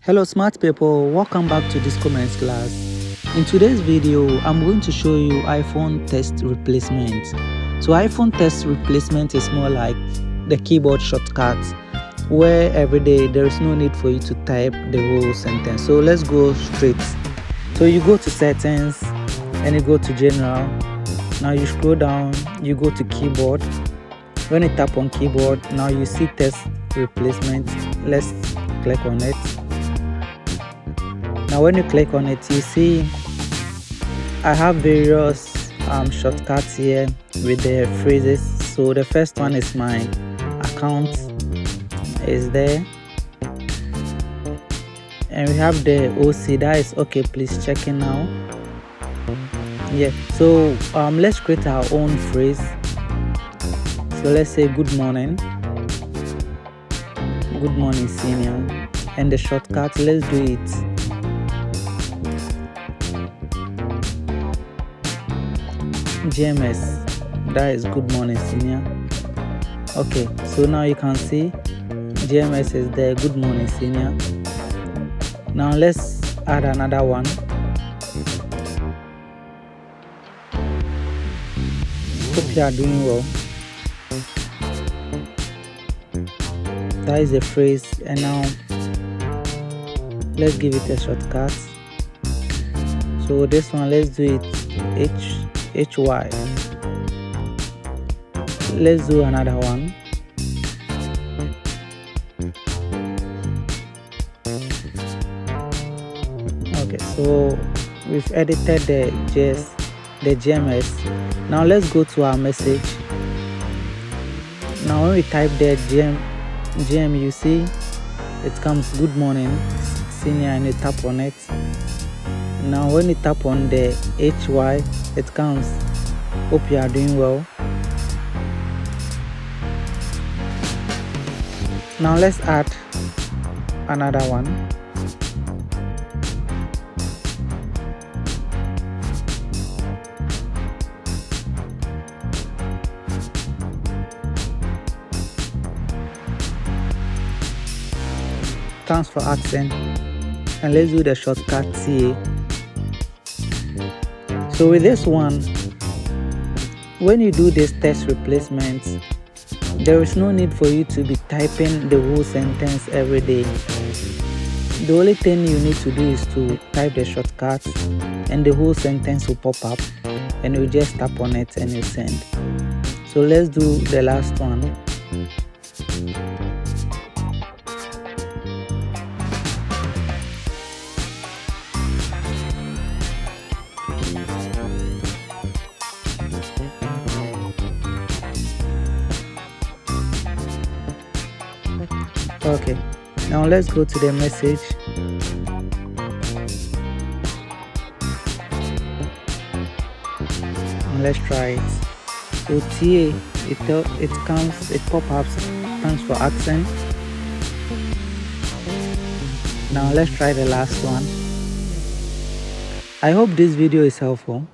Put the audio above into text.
Hello smart people, welcome back to this comments class. In today's video, I'm going to show you iPhone text replacement. So iPhone text replacement is more like the keyboard shortcut where every day there is no need for you to type the whole sentence. So let's go straight. So you go to settings and you go to general. Now you scroll down, you go to keyboard. When you tap on keyboard, now you see text replacement. Let's click on it. Now when you click on it, you see I have various shortcuts here with the phrases. So the first one is my account is there, and we have the OC, that is okay please check in now. Yeah, so let's create our own phrase. So let's say good morning senior, and the shortcut, let's do it GMS, that is good morning senior. Okay, so now you can see GMS is there, good morning senior. Now let's add another one. Hope you are doing well. That is a phrase, and now let's give it a shortcut. So this one, let's do it HY. Let's do another one. Okay, so we've edited the GMS. Now let's go to our message. Now when we type the GM, you see it comes good morning senior, and you tap on it. Now when you tap on the HY, it comes hope you are doing well. Now let's add another one. Thanks for asking, and let's do the shortcut CA. So with this one, when you do this text replacement, there is no need for you to be typing the whole sentence every day. The only thing you need to do is to type the shortcut, and the whole sentence will pop up, and you just tap on it and you send. So let's do the last one. Okay, now let's go to the message. And let's try it. So TA, it pop-ups, thanks for asking. Now let's try the last one. I hope this video is helpful.